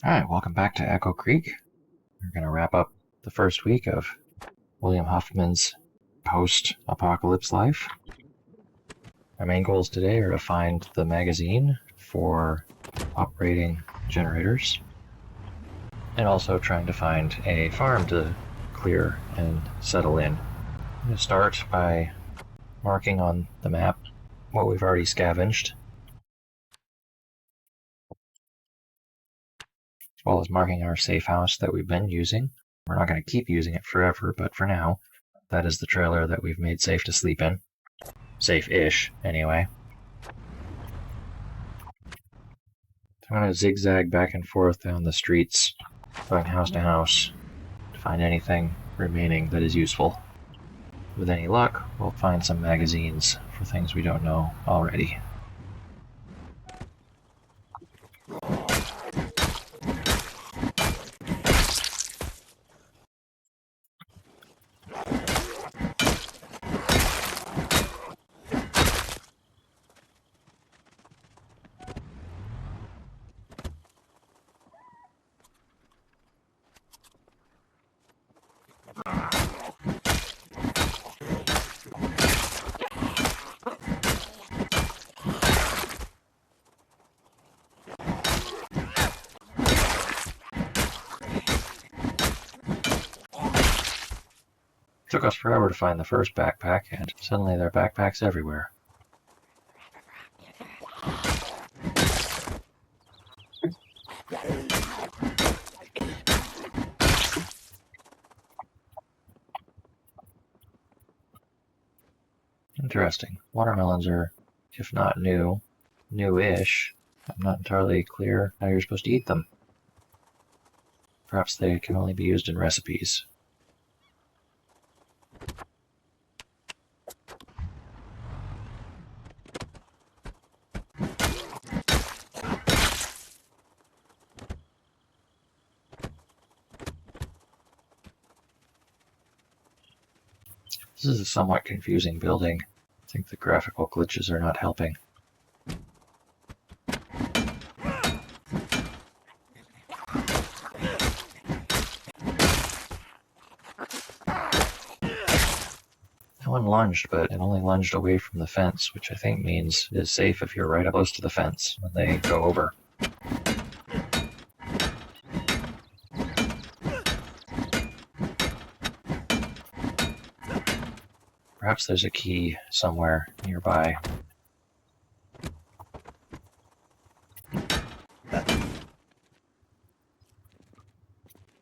Alright, welcome back to Echo Creek. We're going to wrap up the first week of William Huffman's post-apocalypse life. Our main goals today are to find the magazine for operating generators, and also trying to find a farm to clear and settle in. I'm going to start by marking on the map what we've already scavenged, as well as marking our safe house that we've been using. We're not going to keep using it forever, but for now, that is the trailer that we've made safe to sleep in. Safe-ish, anyway. I'm going to zigzag back and forth down the streets, going house to house, to find anything remaining that is useful. With any luck, we'll find some magazines for things we don't know already. It took us forever to find the first backpack, and suddenly there are backpacks everywhere. Interesting. Watermelons are, if not new, new-ish. I'm not entirely clear how you're supposed to eat them. Perhaps they can only be used in recipes. This is a somewhat confusing building. I think the graphical glitches are not helping. That one lunged, but it only lunged away from the fence, which I think means it is safe if you're right up close to the fence when they go over. Perhaps there's a key somewhere nearby.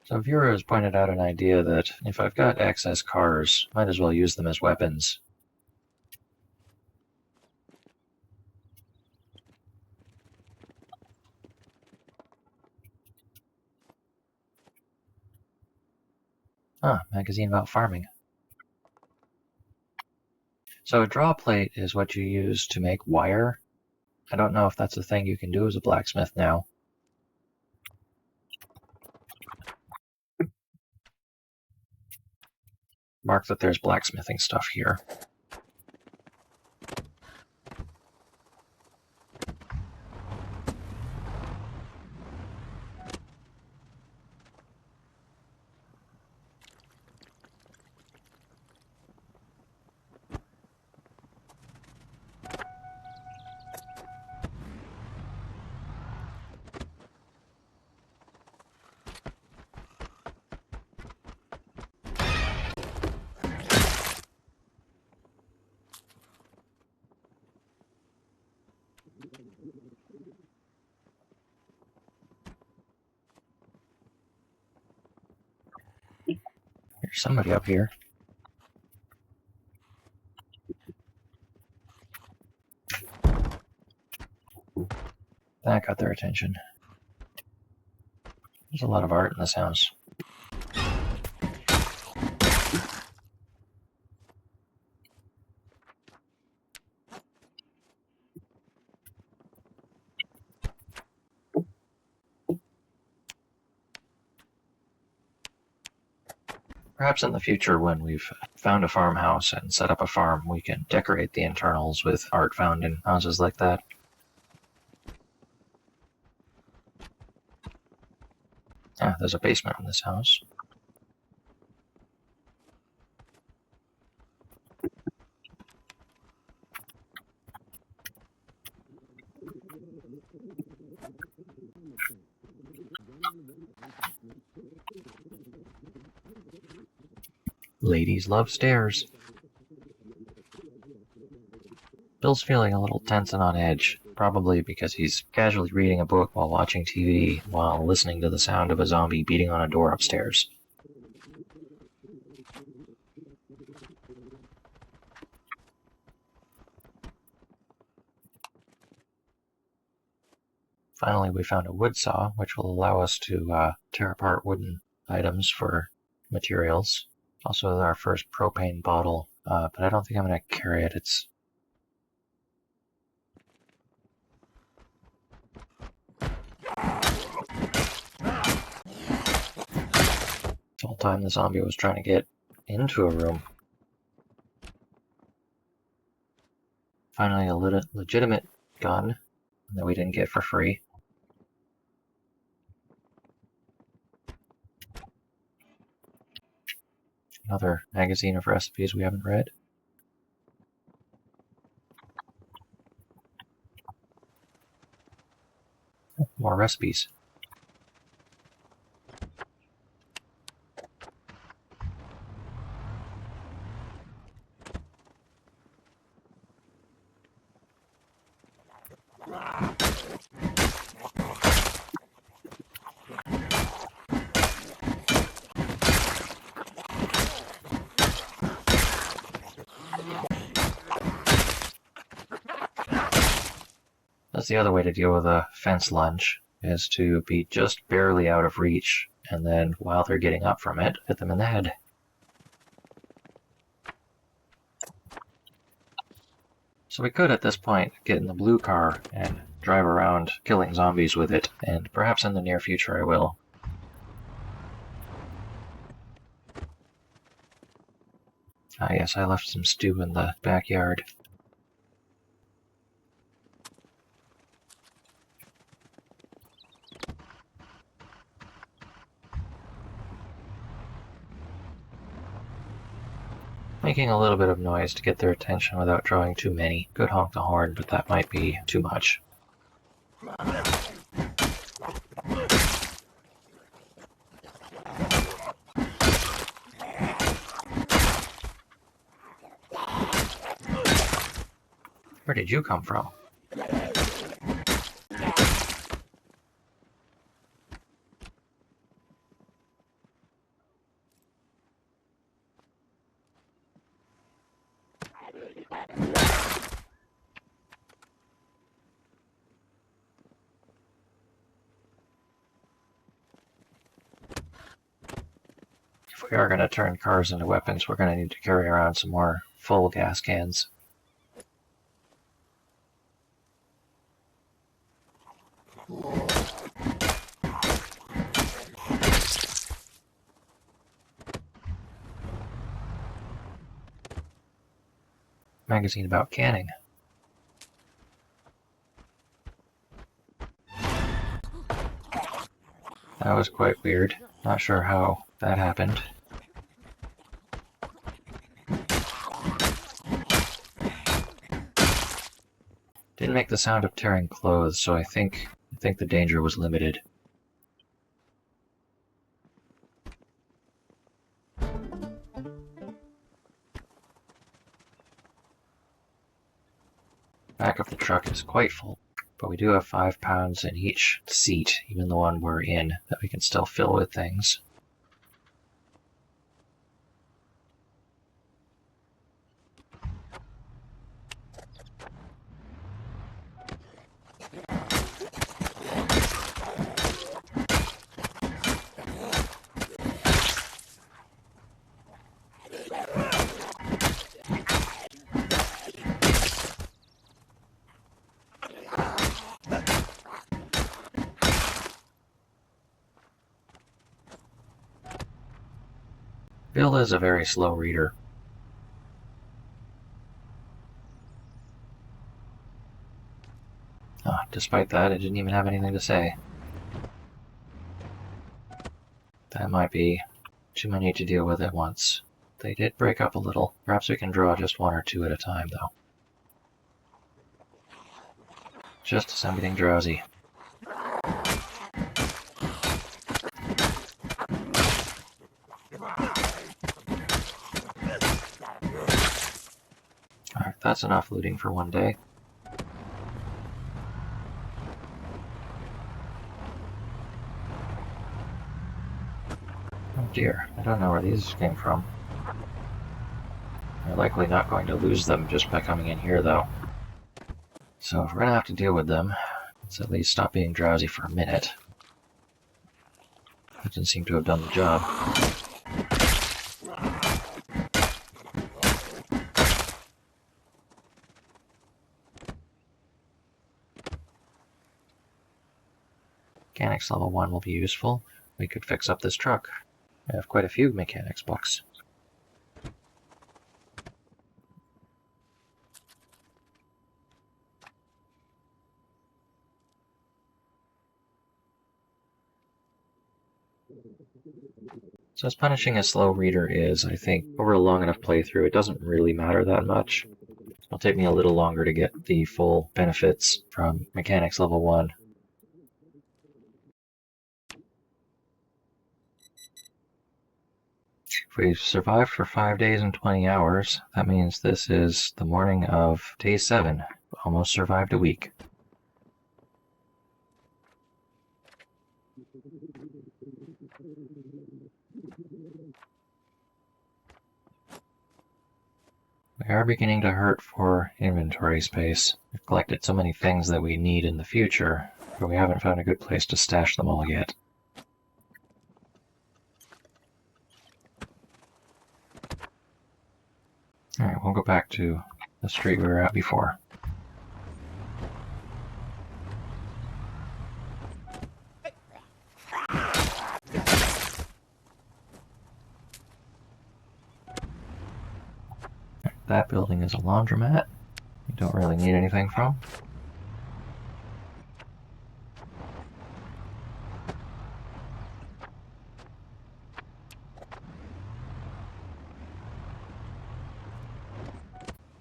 So a viewer has pointed out an idea that if I've got excess cars, might as well use them as weapons. Magazine about farming. So a draw plate is what you use to make wire. I don't know if that's a thing you can do as a blacksmith now. Mark that there's blacksmithing stuff here. There's somebody up here. That got their attention. There's a lot of art in this house. Perhaps in the future, when we've found a farmhouse and set up a farm, we can decorate the internals with art found in houses like that. Ah, there's a basement in this house. Ladies love stairs. Bill's feeling a little tense and on edge, probably because he's casually reading a book while watching TV, while listening to the sound of a zombie beating on a door upstairs. Finally, we found a wood saw, which will allow us to tear apart wooden items for materials. Also, our first propane bottle, but I don't think I'm going to carry it. It's the whole time the zombie was trying to get into a room. Finally, a legitimate gun that we didn't get for free. Another magazine of recipes we haven't read. More recipes. That's the other way to deal with a fence lunge, is to be just barely out of reach, and then while they're getting up from it, hit them in the head. So we could, at this point, get in the blue car and drive around killing zombies with it, and perhaps in the near future I will. Ah yes, I left some stew in the backyard. Making a little bit of noise to get their attention without drawing too many. Could honk the horn, but that might be too much. Where did you come from? If we are going to turn cars into weapons, we're going to need to carry around some more full gas cans. Magazine about canning. That was quite weird. Not sure how that happened. Didn't make the sound of tearing clothes, so I think the danger was limited. Back of the truck is quite full, but we do have 5 pounds in each seat, even the one we're in, that we can still fill with things. Bill is a very slow reader. Despite that, it didn't even have anything to say. That might be too many to deal with at once. They did break up a little. Perhaps we can draw just one or two at a time, though. Just as I'm getting drowsy. Alright, that's enough looting for one day. Oh dear, I don't know where these came from. We're likely not going to lose them just by coming in here, though. So if we're going to have to deal with them, let's at least stop being drowsy for a minute. That didn't seem to have done the job. Mechanics level 1 will be useful. We could fix up this truck. I have quite a few mechanics books. So as punishing a slow reader is, I think, over a long enough playthrough, it doesn't really matter that much. It'll take me a little longer to get the full benefits from mechanics level 1. If we've survived for 5 days and 20 hours, that means this is the morning of day 7. Almost survived a week. We are beginning to hurt for inventory space. We've collected so many things that we need in the future, but we haven't found a good place to stash them all yet. Alright, we'll go back to the street we were at before. That building is a laundromat. You don't really need anything from.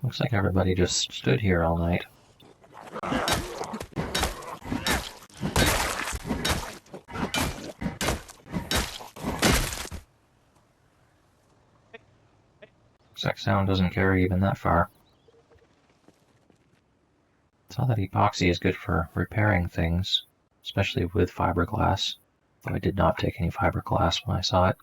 Looks like everybody just stood here all night. Looks like sound doesn't carry even that far. Saw that epoxy is good for repairing things, especially with fiberglass, though I did not take any fiberglass when I saw it.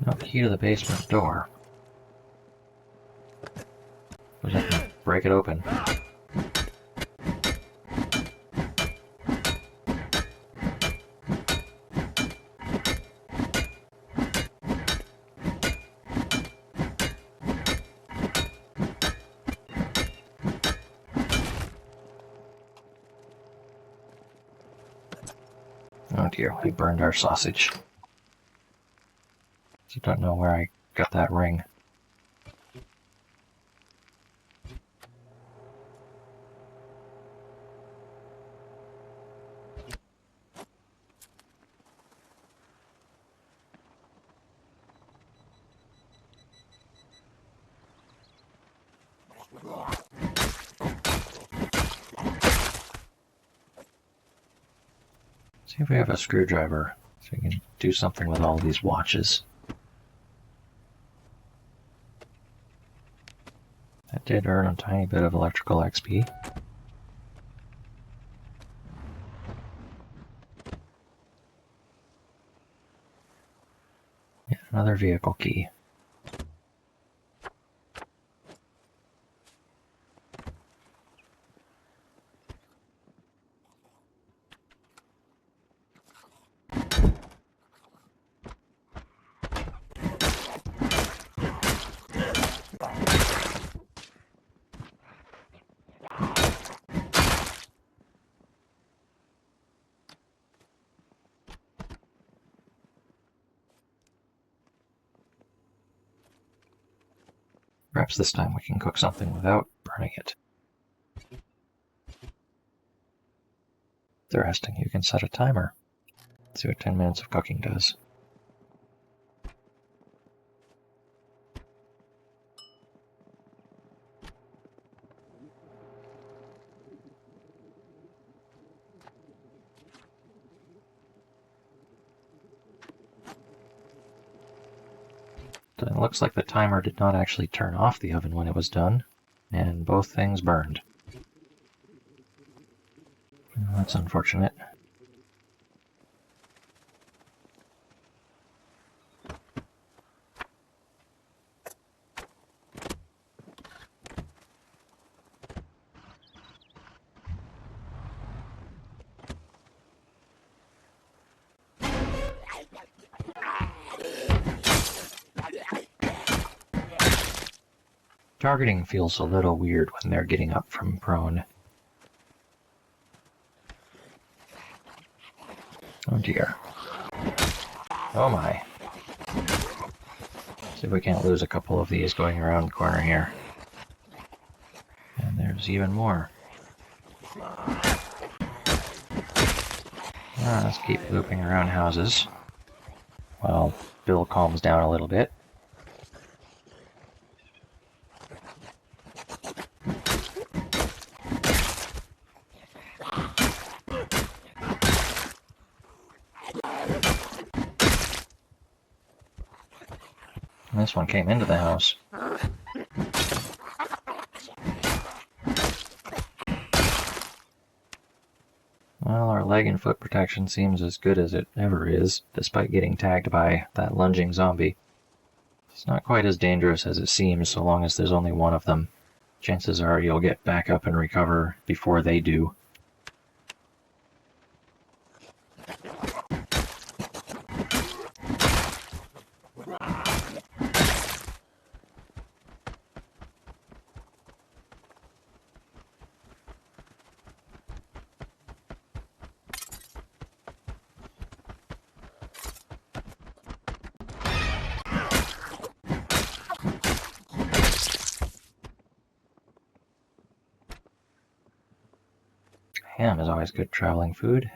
No key to the basement door. We'll just have to break it open. Oh dear, we burned our sausage. I don't know where I got that ring. See if we have a screwdriver, so we can do something with all these watches. That did earn a tiny bit of electrical XP. Yeah, another vehicle key. Perhaps this time we can cook something without burning it. Interesting, you can set a timer. Let's see what 10 minutes of cooking does. It looks like the timer did not actually turn off the oven when it was done, and both things burned. Well, that's unfortunate. Targeting feels a little weird when they're getting up from prone. Oh dear. Oh my. See if we can't lose a couple of these going around the corner here. And there's even more. Let's keep looping around houses while Bill calms down a little bit. This one came into the house. Well, our leg and foot protection seems as good as it ever is, despite getting tagged by that lunging zombie. It's not quite as dangerous as it seems so long as there's only one of them. Chances are you'll get back up and recover before they do. Ham is always good traveling food.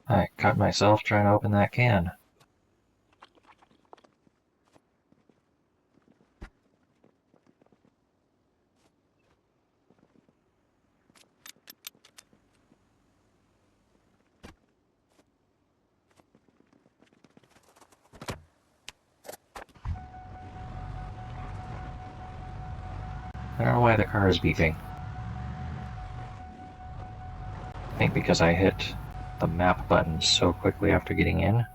I cut myself trying to open that can. I don't know why the car is beeping. I think because I hit the map button so quickly after getting in.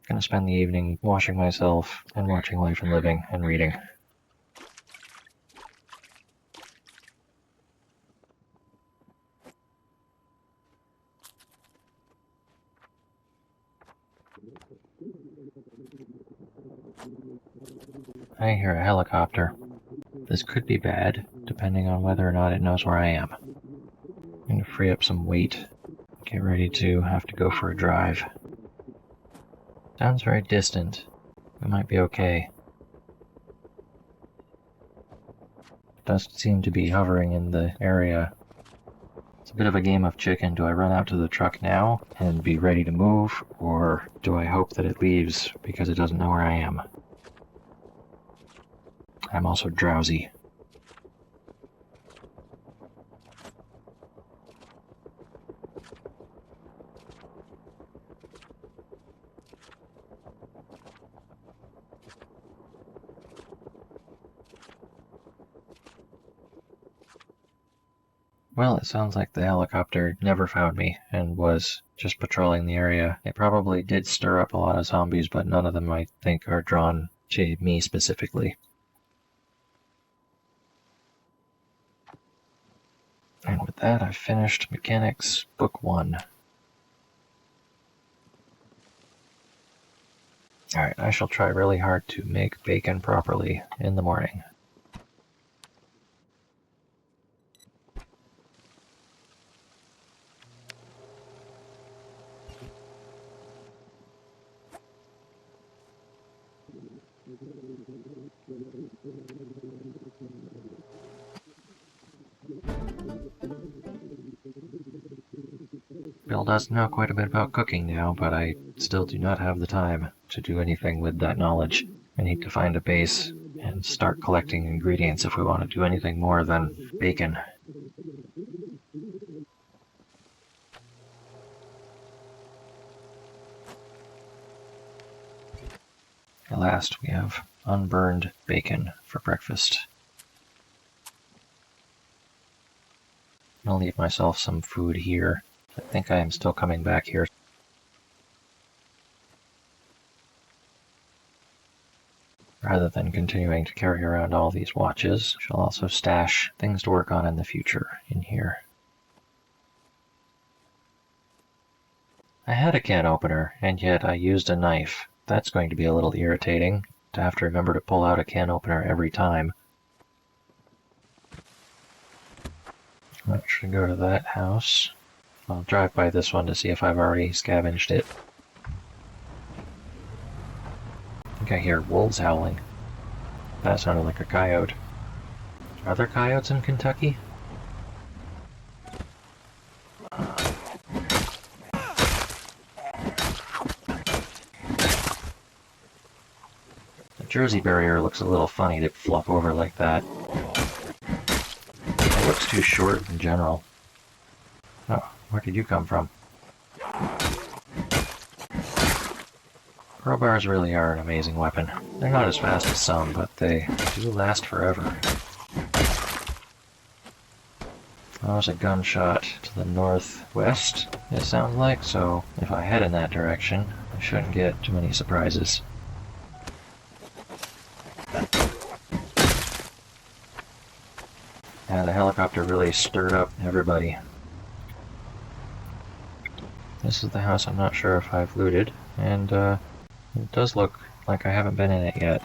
Gonna spend the evening washing myself and watching Life and Living and reading. I hear a helicopter. This could be bad, depending on whether or not it knows where I am. I'm going to free up some weight, get ready to have to go for a drive. Sounds very distant. We might be okay. It does seem to be hovering in the area. It's a bit of a game of chicken. Do I run out to the truck now and be ready to move, or do I hope that it leaves because it doesn't know where I am? I'm also drowsy. Well, it sounds like the helicopter never found me and was just patrolling the area. It probably did stir up a lot of zombies, but none of them, I think, are drawn to me specifically. And with that, I've finished Mechanics Book 1. Alright, I shall try really hard to make bacon properly in the morning. Bill does know quite a bit about cooking now, but I still do not have the time to do anything with that knowledge. I need to find a base and start collecting ingredients if we want to do anything more than bacon. At last, we have unburned bacon for breakfast. I'll leave myself some food here. I think I am still coming back here. Rather than continuing to carry around all these watches, I shall also stash things to work on in the future in here. I had a can opener, and yet I used a knife. That's going to be a little irritating, to have to remember to pull out a can opener every time. I should go to that house. I'll drive by this one to see if I've already scavenged it. I think I hear wolves howling. That sounded like a coyote. Are there coyotes in Kentucky? The Jersey barrier looks a little funny to flop over like that. It looks too short in general. Oh, where did you come from? Crowbars really are an amazing weapon. They're not as fast as some, but they do last forever. That was a gunshot to the northwest, it sounds like, so if I head in that direction, I shouldn't get too many surprises. Yeah, the helicopter really stirred up everybody. This is the house I'm not sure if I've looted, and it does look like I haven't been in it yet.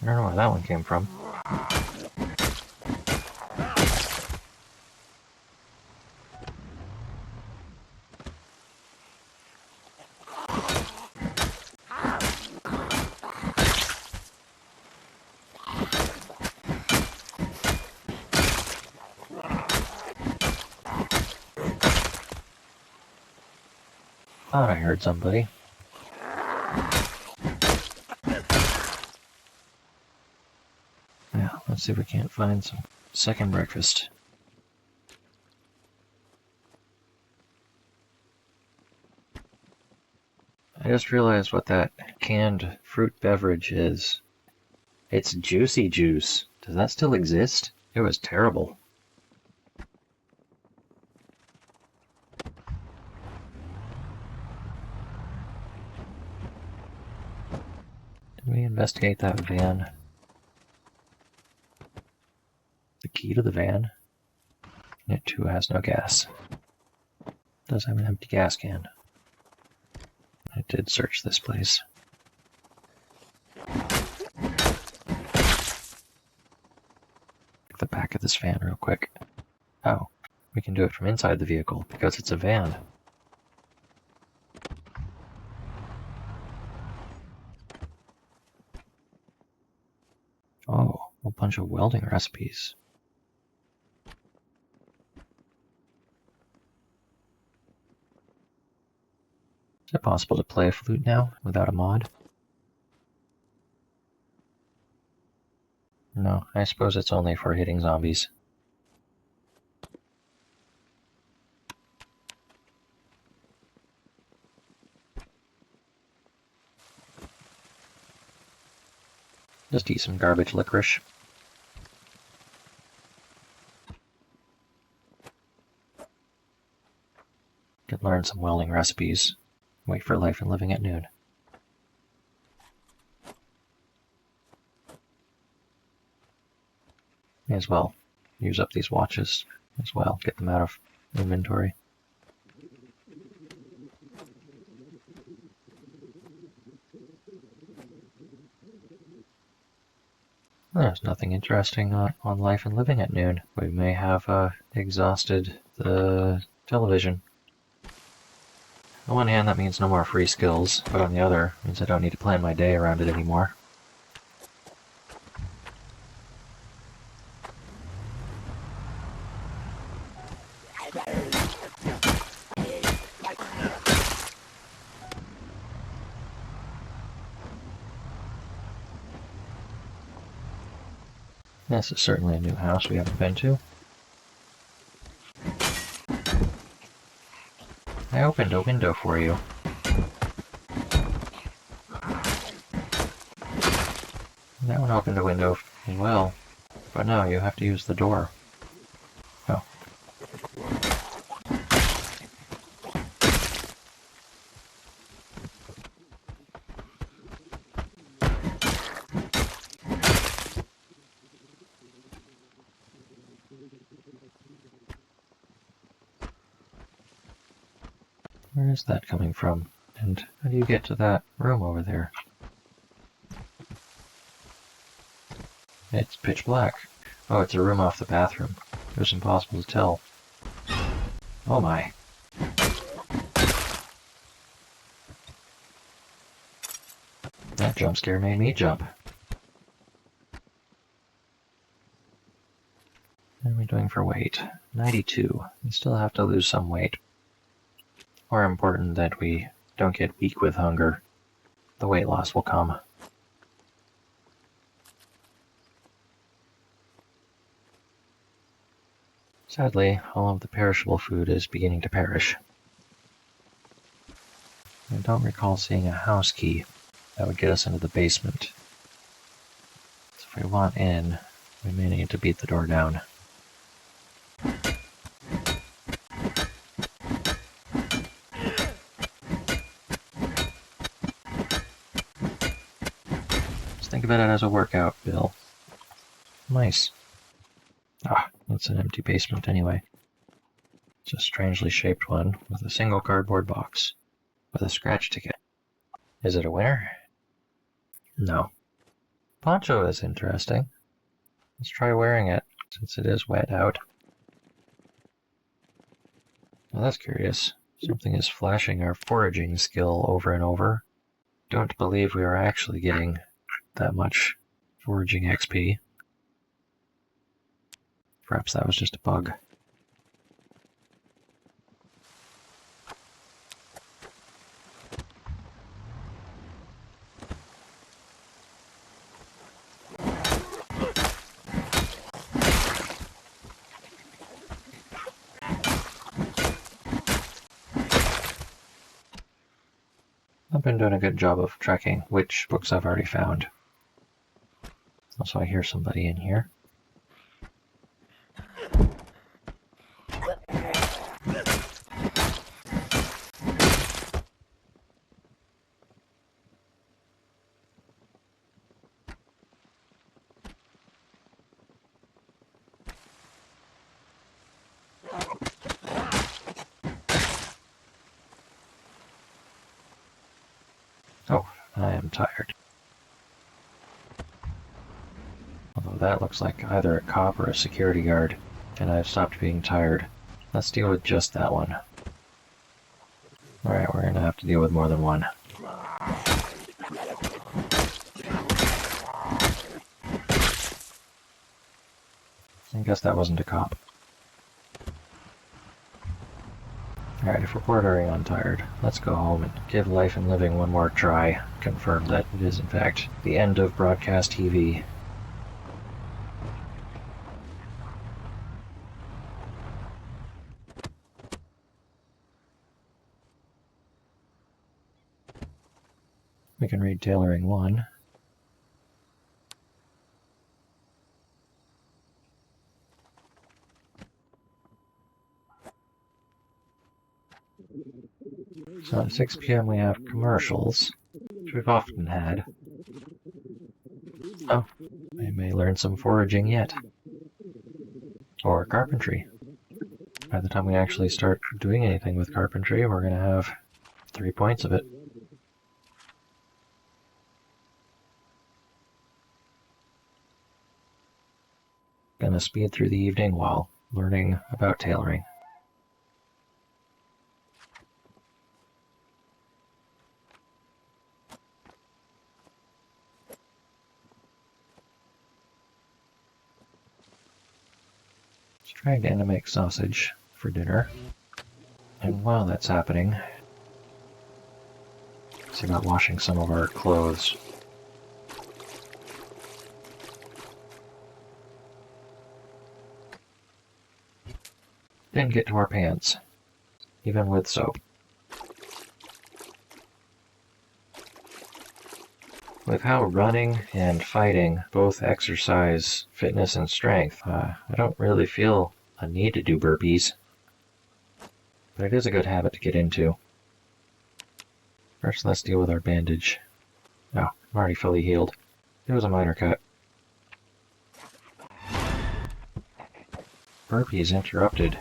I don't know where that one came from. Thought I heard somebody. Yeah, let's see if we can't find some second breakfast. I just realized what that canned fruit beverage is. It's Juicy Juice. Does that still exist? It was terrible. Did we investigate that van? The key to the van? It too has no gas. It does have an empty gas can. I did search this place. The back of this van real quick. Oh, we can do it from inside the vehicle because it's a van. Oh, a bunch of welding recipes. Is it possible to play a flute now without a mod? No, I suppose it's only for hitting zombies. Just eat some garbage licorice. Could learn some welding recipes. Wait for life and living at noon. May as well use up these watches as well. Get them out of inventory. There's nothing interesting on life and living at noon. We may have exhausted the television. On one hand, that means no more free skills, but on the other, it means I don't need to plan my day around it anymore. This is certainly a new house we haven't been to. I opened a window for you. That one opened a window as well, but no, you have to use the door. Oh. Where is that coming from? And how do you get to that room over there? It's pitch black. Oh, it's a room off the bathroom. It was impossible to tell. Oh my. That jump scare made me jump. What are we doing for weight? 92. We still have to lose some weight. More important that we don't get weak with hunger. The weight loss will come. Sadly, all of the perishable food is beginning to perish. I don't recall seeing a house key that would get us into the basement. So if we want in, we may need to beat the door down. Just think about it as a workout, Bill. Nice. Ah, it's an empty basement anyway. It's a strangely shaped one with a single cardboard box with a scratch ticket. Is it a winner? No. Poncho is interesting. Let's try wearing it, since it is wet out. Well, that's curious. Something is flashing our foraging skill over and over. Don't believe we are actually getting that much foraging XP. Perhaps that was just a bug. I've been doing a good job of tracking which books I've already found. Also, I hear somebody in here. Oh, I am tired. Although that looks like either a cop or a security guard, and I've stopped being tired. Let's deal with just that one. Alright, we're gonna have to deal with more than one. I guess that wasn't a cop. Alright, if we're bordering on tired, let's go home and give life and living one more try. Confirm that it is in fact the end of broadcast TV. We can read Tailoring 1. So at 6 p.m. we have commercials, which we've often had. Oh, we may learn some foraging yet. Or carpentry. By the time we actually start doing anything with carpentry, we're going to have 3 points of it. Gonna speed through the evening while learning about tailoring. Trying to make sausage for dinner. And while that's happening, see about washing some of our clothes. Didn't get to our pants, even with soap. With how running and fighting both exercise fitness and strength, I don't really feel a need to do burpees. But it is a good habit to get into. First, let's deal with our bandage. Oh, I'm already fully healed. It was a minor cut. Burpees interrupted.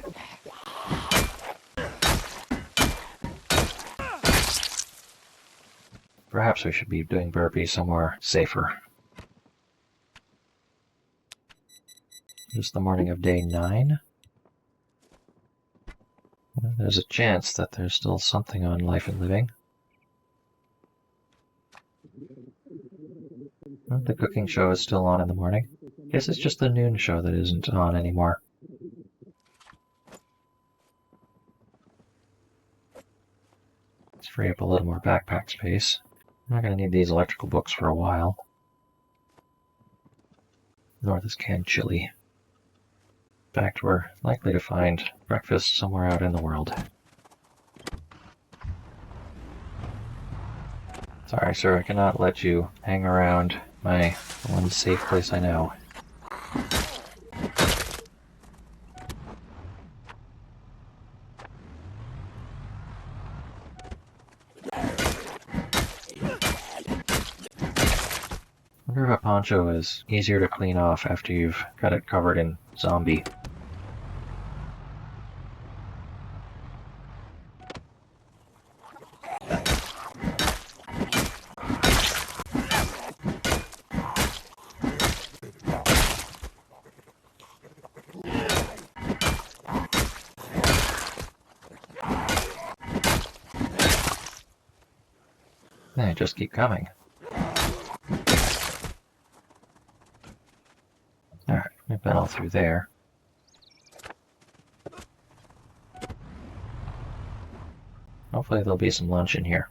Perhaps we should be doing burpees somewhere safer. It's the morning of day 9. There's a chance that there's still something on Life and Living. The cooking show is still on in the morning. Guess it's just the noon show that isn't on anymore. Let's free up a little more backpack space. I'm not going to need these electrical books for a while. Nor this canned chili. In fact, we're likely to find breakfast somewhere out in the world. Sorry, sir, I cannot let you hang around my one safe place I know. I wonder if a poncho is easier to clean off after you've got it covered in zombie. They just keep coming. Alright, we've been all through there. Hopefully there'll be some lunch in here.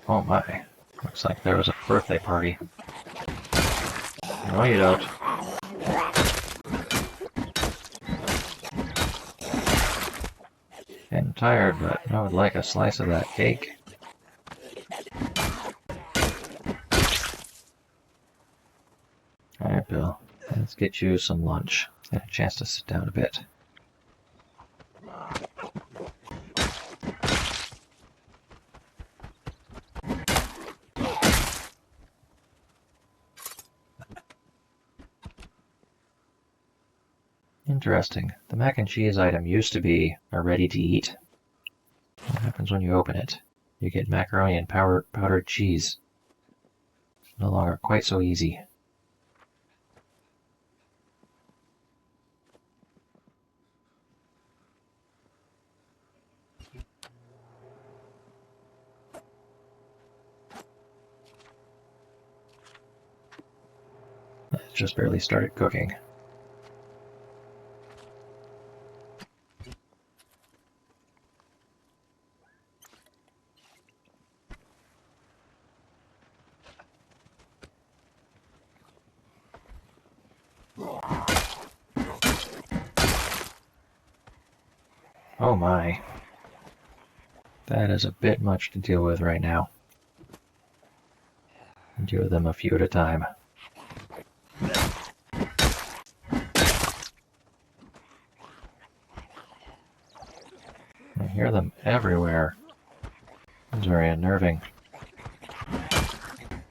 Oh my, looks like there was a birthday party. No, you don't. Getting tired, but I would like a slice of that cake. Alright, Bill. Let's get you some lunch. Get a chance to sit down a bit. Interesting. The mac and cheese item used to be a ready-to-eat. What happens when you open it? You get macaroni and powdered cheese. It's no longer quite so easy. It's just barely started cooking. Oh my. That is a bit much to deal with right now. Do them a few at a time. I hear them everywhere. It's very unnerving.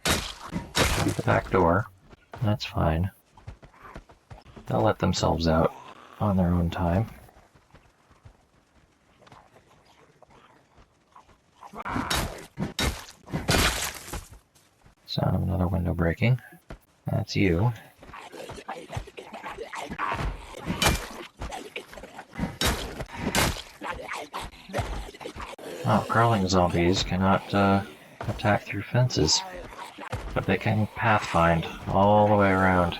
At the back door. That's fine. They'll let themselves out on their own time. Sound of another window breaking. That's you. Oh, crawling zombies cannot attack through fences, but they can pathfind all the way around.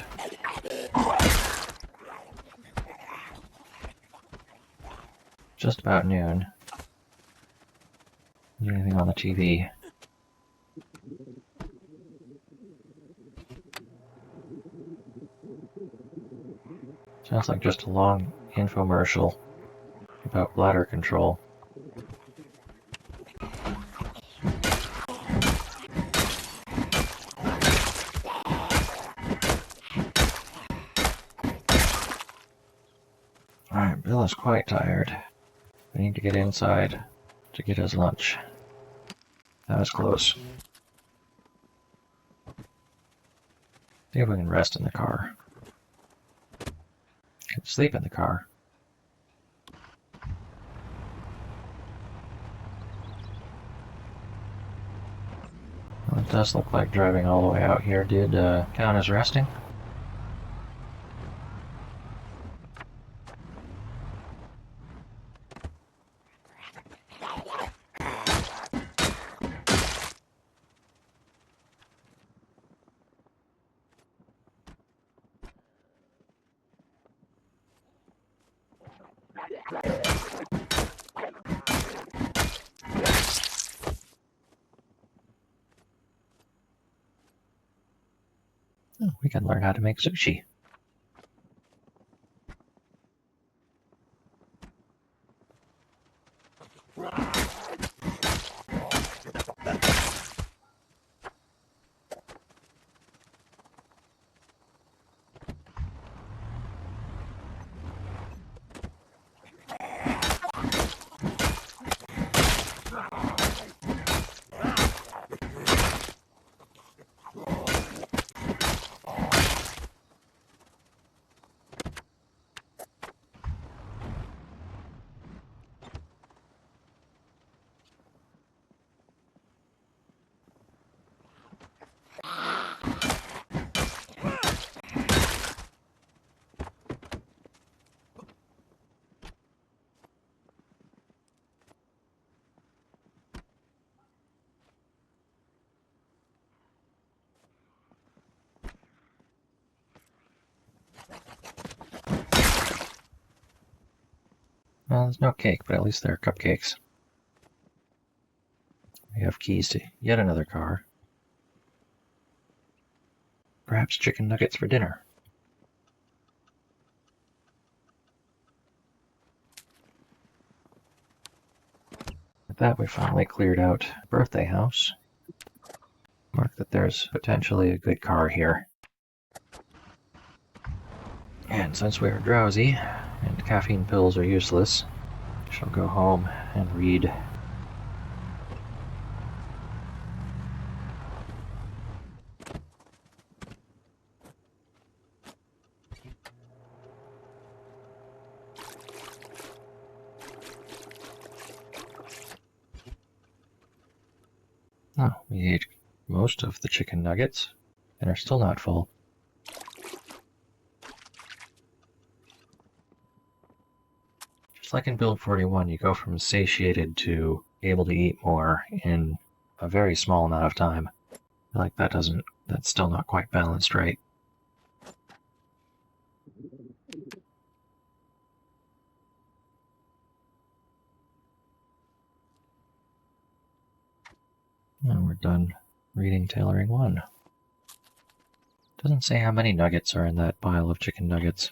Just about noon. Is there anything on the TV? Sounds like just a long infomercial about bladder control. Alright, Bill is quite tired. We need to get inside to get his lunch. That was close. See if we can rest in the car. Can sleep in the car. Well, it does look like driving all the way out here did count as resting. Oh, we can learn how to make sushi. Well, there's no cake, but at least there are cupcakes. We have keys to yet another car. Perhaps chicken nuggets for dinner. With that, we finally cleared out birthday house. Mark that there's potentially a good car here. And since we are drowsy, and caffeine pills are useless, I shall go home and read. Oh, we ate most of the chicken nuggets, and are still not full. Just like in Build 41, you go from satiated to able to eat more in a very small amount of time. I feel like that's still not quite balanced right. And we're done reading Tailoring 1. Doesn't say how many nuggets are in that pile of chicken nuggets.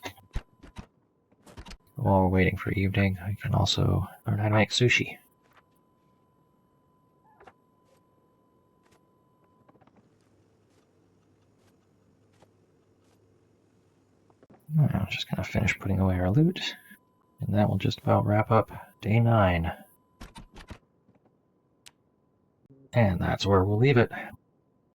While we're waiting for evening, I can also learn how to make sushi. Just gonna finish putting away our loot, and that will just about wrap up day 9. And that's where we'll leave it.